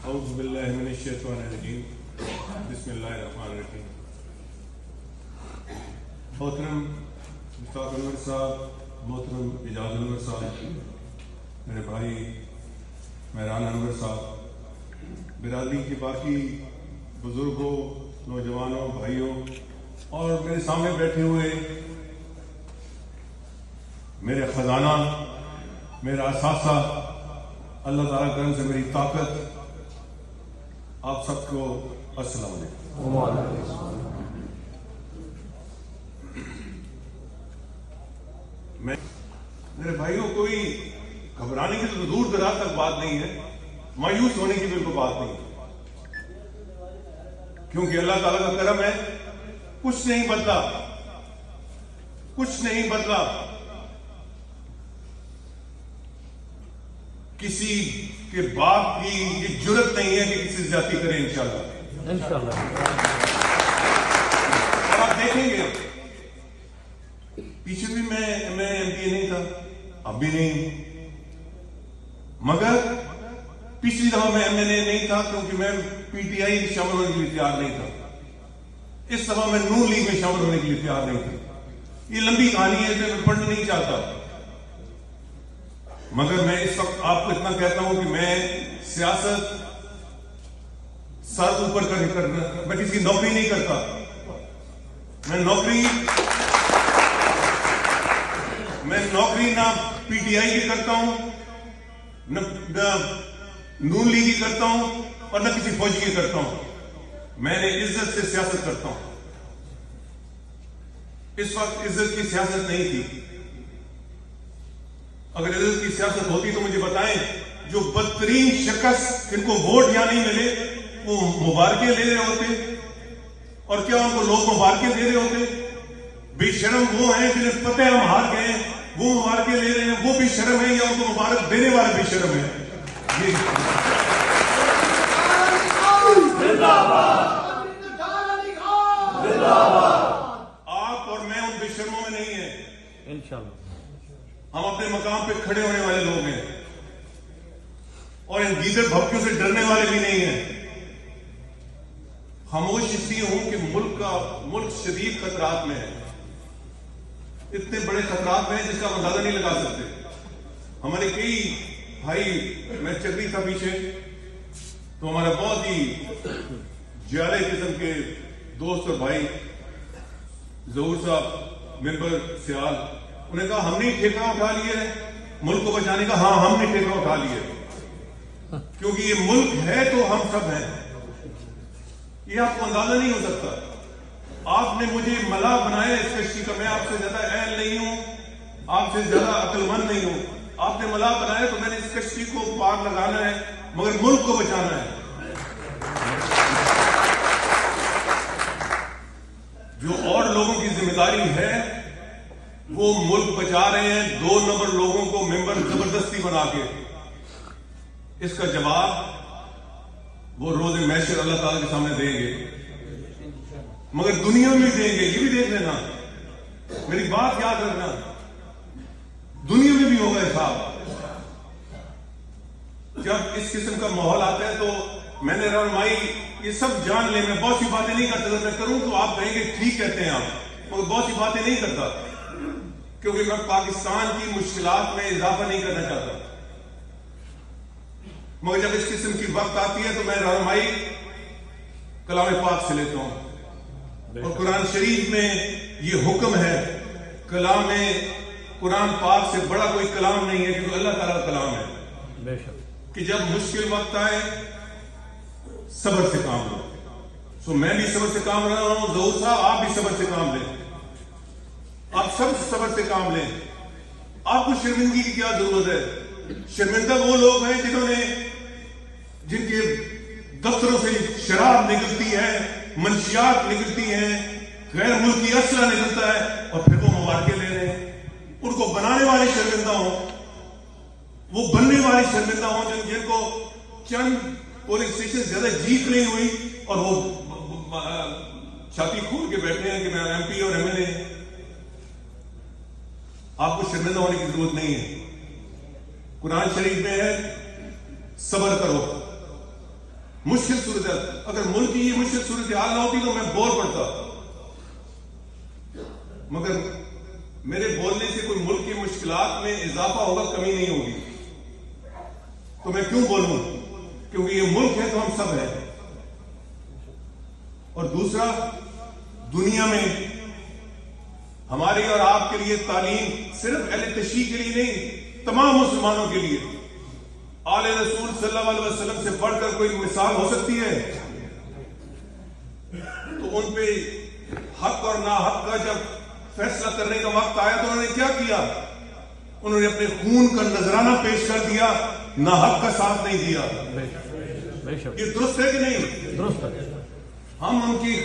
اعوذ باللہ من الشیطان الرجیم بسم اللہ الرحمن الرحیم. محترم مشتاق انور صاحب، محترم اعجاز انور صاحب، میرے بھائی مہران انور صاحب، برادری کے باقی بزرگوں، نوجوانوں، بھائیوں اور میرے سامنے بیٹھے ہوئے میرے خزانہ، میرا اثاثہ، اللہ تعالیٰ کرم سے میری طاقت، آپ سب کو السلام علیکم. میرے بھائیوں، کوئی گھبرانے کی تو دور دراز تک بات نہیں ہے، مایوس ہونے کی بالکل بات نہیں ہے، کیونکہ اللہ تعالیٰ کا کرم ہے. کچھ نہیں بدلا، کچھ نہیں بدلا. کسی کے باپ کی یہ جرت نہیں ہے کہ کسی سے زیادتی کرے انشاءاللہ. اور آپ دیکھیں گے، پیچھے بھی میں ایم پی اے نہیں تھا، اب بھی نہیں، مگر پچھلی دفعہ میں ایم این اے نہیں تھا کیونکہ میں پی ٹی آئی شامل ہونے کے لیے تیار نہیں تھا. اس دفعہ میں نون لیگ میں شامل ہونے کے لیے تیار نہیں تھا. یہ لمبی کہانی ہے جو میں پڑھنا نہیں چاہتا، مگر میں اس وقت آپ کو اتنا کہتا ہوں کہ میں سیاست سر اوپر کر کے کرنا، میں کسی کی نوکری نہیں کرتا. میں نوکری نہ پی ٹی آئی کی کرتا ہوں، نہ نون لیگ کی کرتا ہوں، اور نہ کسی فوجی کی کرتا ہوں. میں نے عزت سے سیاست کرتا ہوں. اس وقت عزت کی سیاست نہیں تھی. اگر عزت کی سیاست ہوتی تو مجھے بتائیں، جو بدترین شخص جن کو ووٹ یا نہیں ملے وہ مبارکیں لے رہے ہوتے، اور کیا ان کو لوگ مبارکیں دے رہے ہوتے؟ بے شرم وہ ہیں جنہیں پتہ ہے ہم ہار گئے، وہ مبارکیں لے رہے ہیں، وہ بھی شرم ہے یا ان کو مبارک دینے والے بھی شرم ہے؟ آپ اور میں ان بے شرموں میں نہیں ہیں. انشاءاللہ ہم اپنے مقام پہ کھڑے ہونے والے لوگ ہیں، اور ان دیگر بھپکیوں سے ڈرنے والے بھی نہیں ہیں. خاموش اس لیے ہوں کہ ملک شدید خطرات میں ہے. اتنے بڑے خطرات میں ہیں جس کا اندازہ نہیں لگا سکتے. ہمارے کئی بھائی، میں چکری تھا پیچھے، تو ہمارا بہت ہی جیالے قسم کے دوست اور بھائی ظہور صاحب، ممبر سیال، انہیں کہا ہم نے ٹھیکہ اٹھا لیے ملک کو بچانے کا. ہاں، ہم نے ٹھیکہ اٹھا لیے، کیونکہ یہ ملک ہے تو ہم سب ہیں. یہ آپ کو اندازہ نہیں ہو سکتا. آپ نے مجھے ملا بنایا اس کشتی کا. میں آپ سے زیادہ اہل نہیں ہوں، آپ سے زیادہ عقل مند نہیں ہوں. آپ نے ملا بنایا تو میں نے اس کشتی کو پار لگانا ہے، مگر ملک کو بچانا ہے. جو اور لوگوں کی ذمہ داری ہے وہ ملک بچا رہے ہیں 2 نمبر لوگوں کو ممبر زبردستی بنا کے. اس کا جواب وہ روز محشر اللہ تعالیٰ کے سامنے دیں گے، مگر دنیا میں دیں گے. یہ بھی دیکھ لینا، میری بات یاد رکھنا، دنیا میں بھی ہوگا حساب. جب اس قسم کا ماحول آتا ہے تو میں نے رہنمائی، یہ سب جان لیں، میں بہت سی باتیں نہیں کرتا. میں کروں تو آپ کہیں گے ٹھیک کہتے ہیں آپ، مگر بہت سی باتیں نہیں کرتا، کیونکہ میں پاکستان کی مشکلات میں اضافہ نہیں کرنا چاہتا. مگر جب اس قسم کی وقت آتی ہے تو میں رہنمائی کلام پاک سے لیتا ہوں، اور قرآن شریف میں یہ حکم ہے. قرآن پاک سے بڑا کوئی کلام نہیں ہے، کیونکہ اللہ تعالیٰ کا کلام ہے کہ جب مشکل وقت آئے صبر سے کام لو. سو میں بھی صبر سے کام رہا ہوں، ظہور صاحب آپ بھی صبر سے کام لیں، آپ سب صبر سے کام لیں. آپ کو شرمندگی کی کیا ضرورت ہے؟ شرمندہ وہ لوگ ہیں جن کے دفتروں سے شراب نکلتی ہے، منشیات نکلتی ہیں، غیر ملکی اسلحہ نکلتا ہے، اور پھر وہ مبارکیں لے رہے ہیں. ان کو بنانے والے شرمندہ ہوں، وہ بننے والے شرمندہ ہوں جن کو چند پولنگ اسٹیشن زیادہ جیت نہیں ہوئی اور وہ چھاتی کھول کے بیٹھے ہیں کہ میں ایم پی اور ایم ایل اے. آپ کو شرمندہ ہونے کی ضرورت نہیں ہے. قرآن شریف میں ہے صبر کرو. مشکل صورتحال. اگر ملک کی یہ مشکل صورتحال نہ ہوتی تو میں بور پڑتا, مگر میرے بولنے سے کوئی ملک کی مشکلات میں اضافہ ہوگا, کمی نہیں ہوگی. تو میں کیوں بولوں, کیونکہ یہ ملک ہے تو ہم سب ہیں. اور دوسرا, دنیا میں ہماری اور آپ کے لیے تعلیم صرف اہل تشیع کے لیے نہیں, تمام مسلمانوں کے لیے آل رسول صلی اللہ علیہ وسلم سے بڑھ کر کوئی مثال ہو سکتی ہے. تو ان پہ حق اور ناحق کا جب فیصلہ کرنے کا وقت آیا تو انہوں نے کیا کیا, انہوں نے اپنے خون کا نذرانہ پیش کر دیا, ناحق کا ساتھ نہیں دیا. یہ درست ہے کہ نہیں؟ درست ہے. ہم ان کی